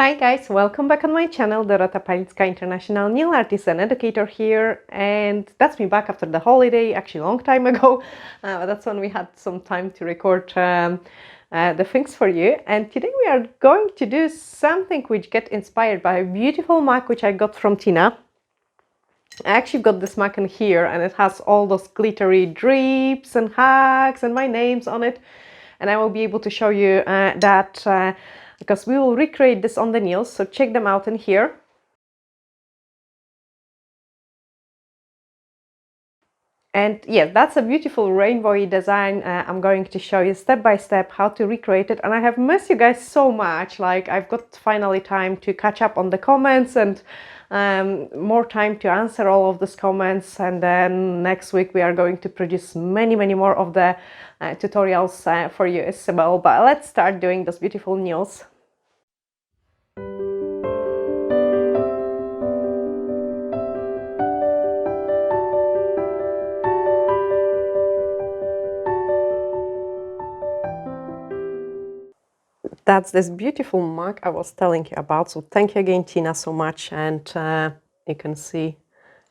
Hi guys, welcome back on my channel. Dorota, Palicka, international nail artist and educator here, and that's me back after the holiday, actually a long time ago, but that's when we had some time to record the things for you. And today we are going to do something which get inspired by a beautiful mug which I got from Tina. I actually got this mug in here, and it has all those glittery drips and hugs and my names on it, and I will be able to show you that because we will recreate this on the nails, so check them out in here. And yeah, that's a beautiful rainbowy design. I'm going to show you step by step how to recreate it, and I have missed you guys so much. Like, I've got finally time to catch up on the comments and more time to answer all of these comments, and then next week we are going to produce many more of the tutorials for you as well. But let's start doing those beautiful nails. That's this beautiful mug I was telling you about. So thank you again, Tina, so much. And you can see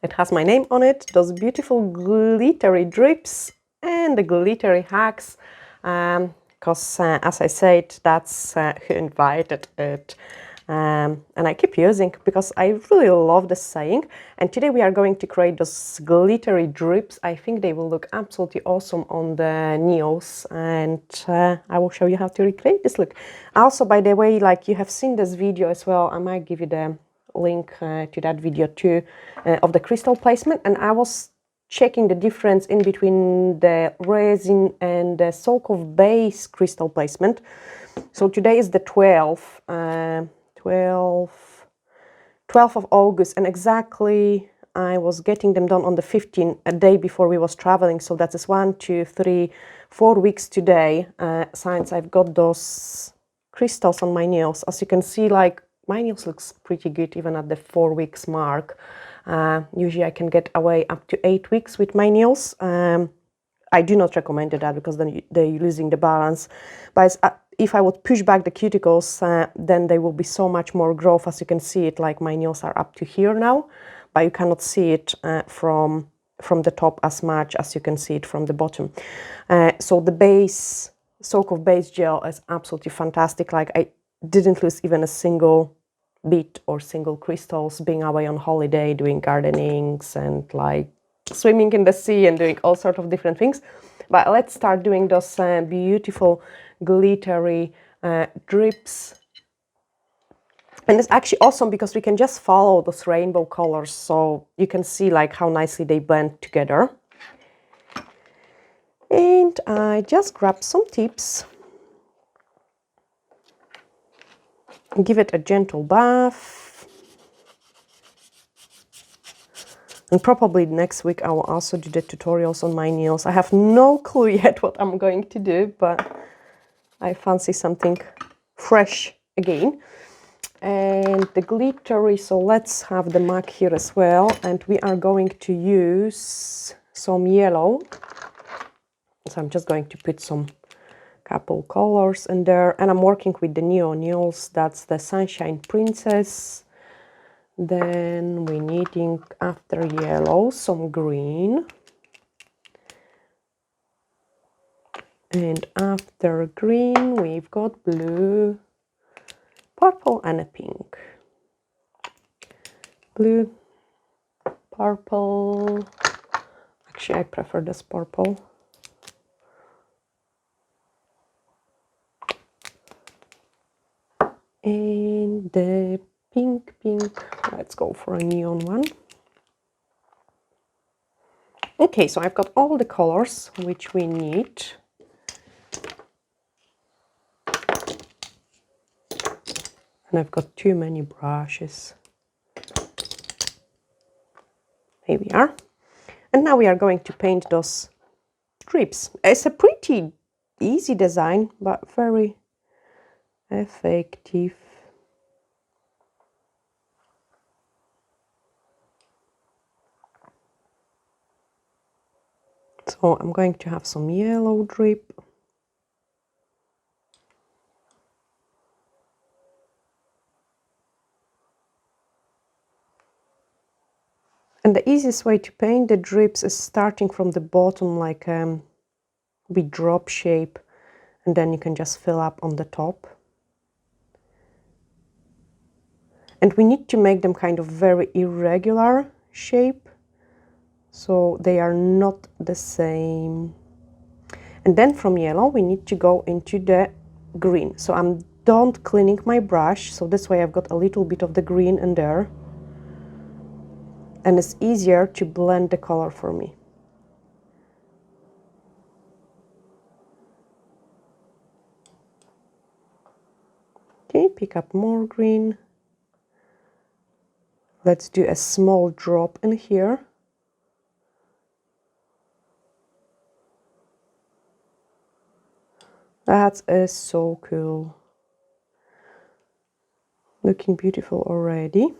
it has my name on it, those beautiful glittery drips and the glittery hugs. Because as I said, that's who invited it. And I keep using because I really love the saying. And today we are going to create those glittery drips. I think they will look absolutely awesome on the nails, and I will show you how to recreate this look. Also, by the way, like, you have seen this video as well, I might give you the link to that video too, of the crystal placement. And I was checking the difference in between the resin and the soak of base crystal placement. So today is the 12th of August, and exactly I was getting them done on the 15th, a day before we was traveling. So that is 1, 2, 3, 4 weeks today since I've got those crystals on my nails. As you can see, like, my nails looks pretty good even at the 4 weeks mark. Usually I can get away up to 8 weeks with my nails. I do not recommend that because then they're losing the balance. But if I would push back the cuticles, then there will be so much more growth. As you can see it, like, my nails are up to here now, but you cannot see it from the top as much as you can see it from the bottom. So the base, soak of base gel is absolutely fantastic. Like, I didn't lose even a single bit or single crystals being away on holiday, doing gardenings and like swimming in the sea and doing all sorts of different things. But let's start doing those beautiful glittery drips. And it's actually awesome because we can just follow those rainbow colors, so you can see like how nicely they blend together. And I just grabbed some tips, give it a gentle bath. And probably next week I will also do the tutorials on my nails. I have no clue yet what I'm going to do, but I fancy something fresh again. And the glittery, so let's have the mug here as well. And we are going to use some yellow. So I'm just going to put some couple colors in there. And I'm working with the neon nails. That's the Sunshine Princess. Then we're needing, after yellow, some green. And after green, we've got blue, purple, and a pink. Blue, purple. Actually, I prefer this purple. And the pink. Let's go for a neon one. Okay, so I've got all the colors which we need. And I've got too many brushes. Here we are. And now we are going to paint those strips. It's a pretty easy design, but very effective. So I'm going to have some yellow drip. And the easiest way to paint the drips is starting from the bottom, like with drop shape, and then you can just fill up on the top. And we need to make them kind of very irregular shape, so they are not the same. And then from yellow we need to go into the green. So I'm done cleaning my brush, so this way I've got a little bit of the green in there, and it's easier to blend the color for me. Okay, pick up more green. Let's do a small drop in here. That is so cool. Looking beautiful already.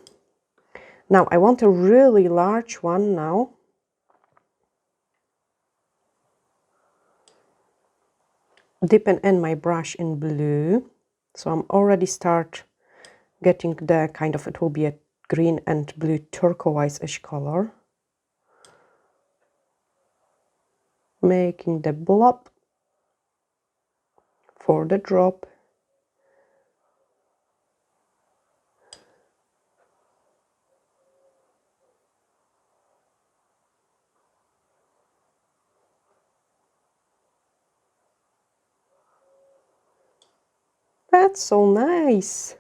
Now I want a really large one now. Dipping in my brush in blue. So I'm already start getting the kind of, it will be a green and blue turquoise-ish color. Making the blob for the drop. That's so nice.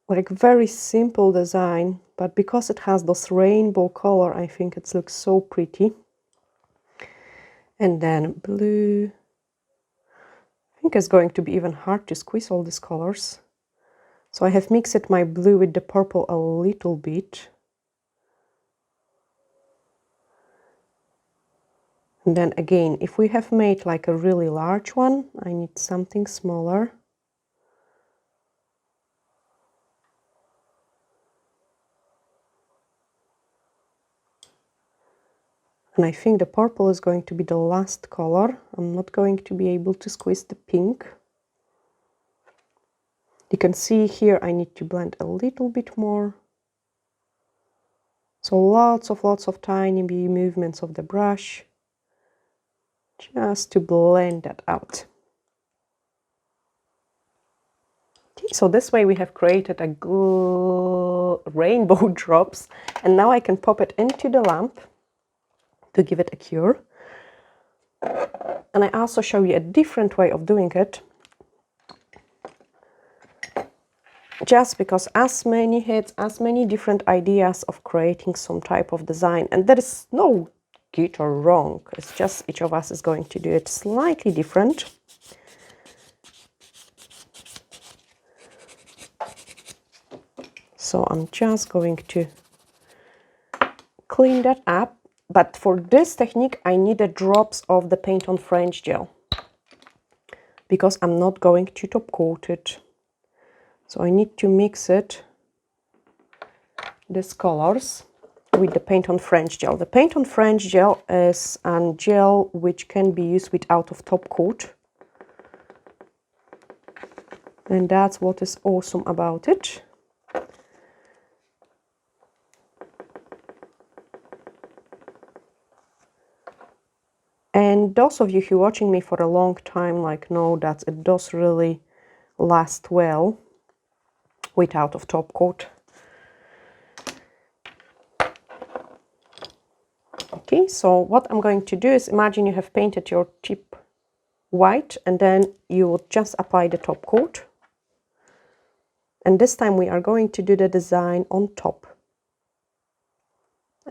Like very simple design, but because it has this rainbow color, I think it looks so pretty. And then blue. I think it's going to be even hard to squeeze all these colors. So I have mixed my blue with the purple a little bit. And then again, if we have made like a really large one, I need something smaller. And I think the purple is going to be the last color. I'm not going to be able to squeeze the pink. You can see here I need to blend a little bit more. So lots of tiny movements of the brush just to blend that out. Okay, so this way we have created a rainbow drops, and now I can pop it into the lamp to give it a cure. And I also show you a different way of doing it, just because as many hits, as many different ideas of creating some type of design, and there is no good or wrong, it's just each of us is going to do it slightly different. So I'm just going to clean that up. But for this technique, I needed drops of the paint on French gel, because I'm not going to top coat it. So I need to mix it, these colors, with the paint on French gel. The paint on French gel is a gel which can be used without of top coat. And that's what is awesome about it. And those of you who are watching me for a long time know that it does really last well without of top coat. Okay, so what I'm going to do is, imagine you have painted your tip white and then you will just apply the top coat. And this time we are going to do the design on top.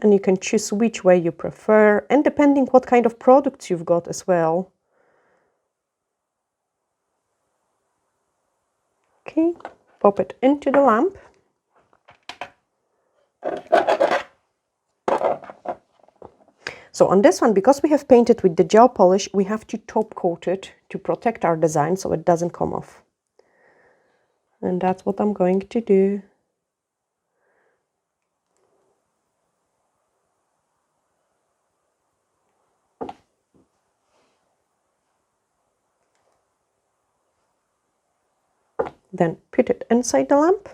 And you can choose which way you prefer, and depending what kind of products you've got as well. Okay, pop it into the lamp. So on this one, because we have painted with the gel polish, we have to top coat it to protect our design so it doesn't come off. And that's what I'm going to do. Then put it inside the lamp.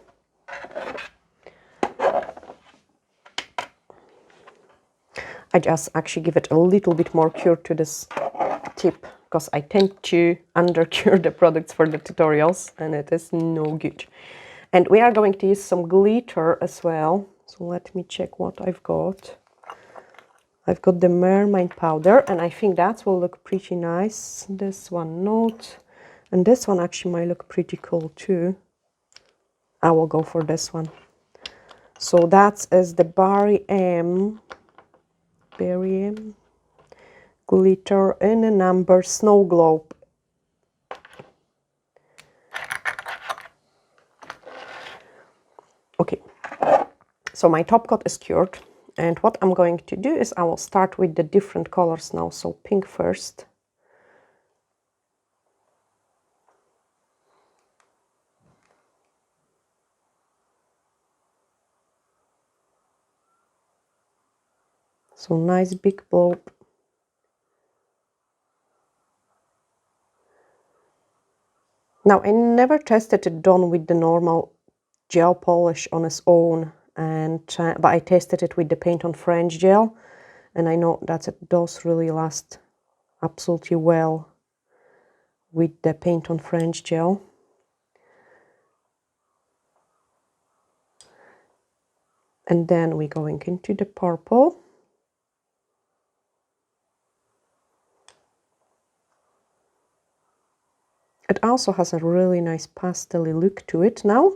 I just actually give it a little bit more cure to this tip, because I tend to under-cure the products for the tutorials, and it is no good. And we are going to use some glitter as well. So let me check what I've got. I've got the mermaid powder, and I think that will look pretty nice. This one not. And this one actually might look pretty cool too. I will go for this one. So that is the Berry M glitter in a number snow globe. Okay, so my top coat is cured, and what I'm going to do is I will start with the different colors now. So pink first. So nice big blob. Now I never tested it done with the normal gel polish on its own, and but I tested it with the paint on French gel, and I know that it does really last absolutely well with the paint on French gel. And then we're going into the purple. It also has a really nice pastel-y look to it now.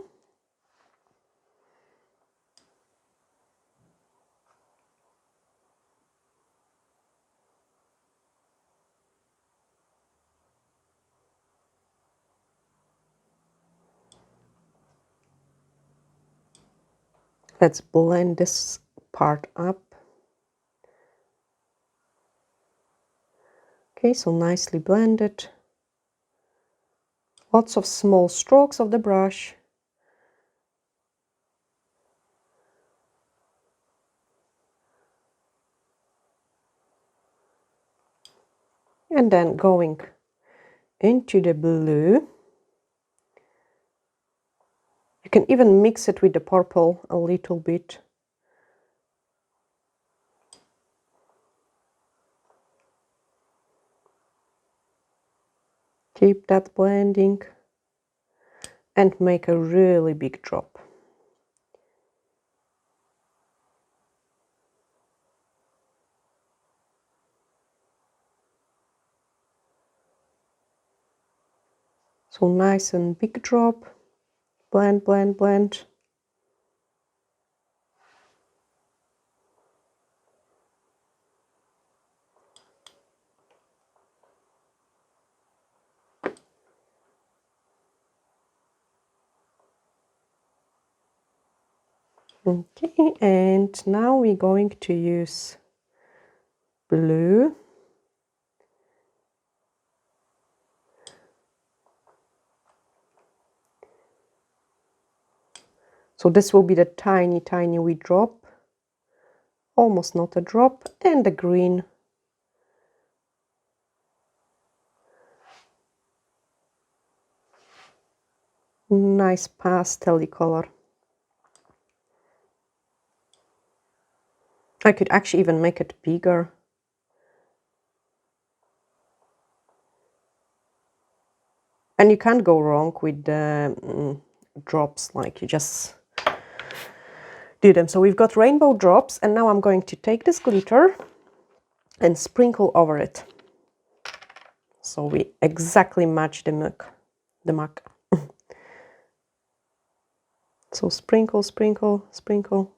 Let's blend this part up. Okay, so nicely blended. Lots of small strokes of the brush. And then going into the blue. You can even mix it with the purple a little bit. Keep that blending and make a really big drop. So nice and big drop. Blend, blend, blend. Okay, and now we're going to use blue. So this will be the tiny, tiny wee drop. Almost not a drop. And the green. Nice pastel-y color. I could actually even make it bigger. And you can't go wrong with the drops, like you just do them. So we've got rainbow drops, and now I'm going to take this glitter and sprinkle over it. So we exactly match the mug. So sprinkle, sprinkle, sprinkle.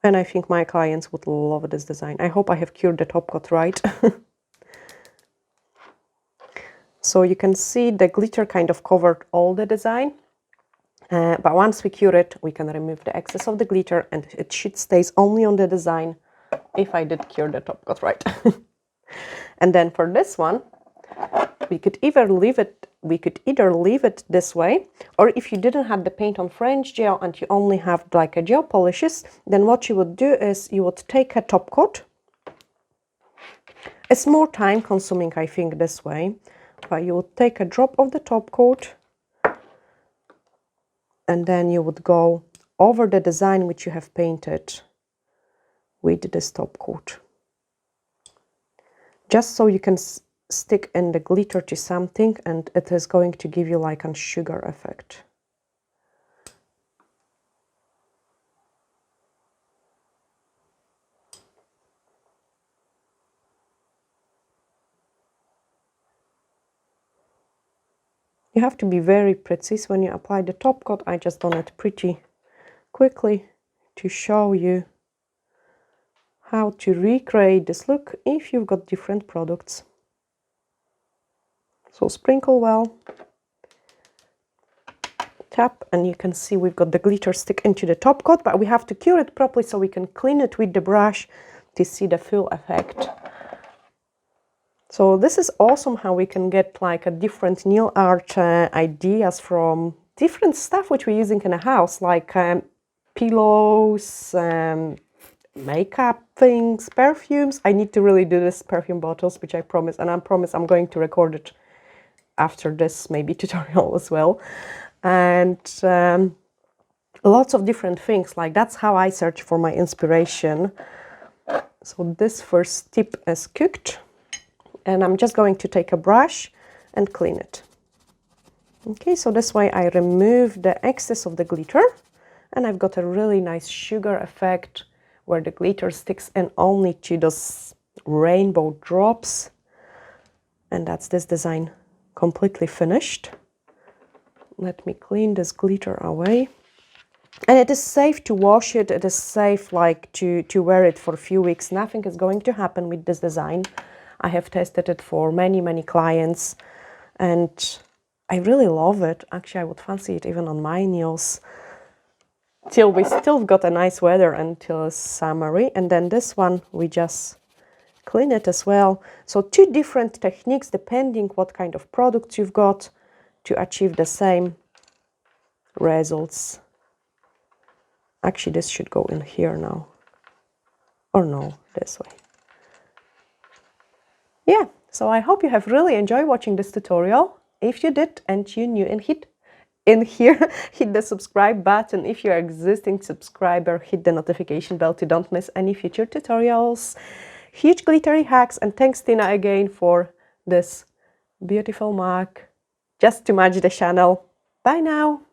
And I think my clients would love this design. I hope I have cured the top coat right. So you can see the glitter kind of covered all the design. But once we cure it, we can remove the excess of the glitter, and it should stays only on the design if I did cure the top coat right. And then for this one, we could either leave it this way, or if you didn't have the paint on French gel and you only have like a gel polishes, then what you would do is you would take a top coat. It's more time consuming, I think, this way, but you would take a drop of the top coat, and then you would go over the design which you have painted with this top coat. Just so you can stick in the glitter to something, and it is going to give you like a sugar effect. You have to be very precise when you apply the top coat. I just done it pretty quickly to show you how to recreate this look if you've got different products. So sprinkle well, tap, and you can see we've got the glitter stick into the top coat, but we have to cure it properly so we can clean it with the brush to see the full effect. So this is awesome how we can get like a different nail art ideas from different stuff which we're using in a house, like pillows, makeup things, perfumes. I need to really do this perfume bottles, which I promise, and I promise I'm going to record it after this maybe tutorial as well. And lots of different things, like that's how I search for my inspiration. So this first tip is cooked. And I'm just going to take a brush and clean it. Okay, so this way I remove the excess of the glitter, and I've got a really nice sugar effect where the glitter sticks in only to those rainbow drops. And that's this design completely finished. Let me clean this glitter away. And it is safe to wash it. It is safe like to wear it for a few weeks. Nothing is going to happen with this design. I have tested it for many clients, and I really love it. Actually, I would fancy it even on my nails. Till we still got a nice weather until summery. And then this one, we just clean it as well. So two different techniques depending what kind of products you've got to achieve the same results. Actually, this should go in here now. Or no, this way. Yeah, so I hope you have really enjoyed watching this tutorial. If you did and you're new and hit the subscribe button. If you're an existing subscriber, hit the notification bell to don't miss any future tutorials. Huge glittery hugs, and thanks Tina again for this beautiful mug just to match the channel. Bye now!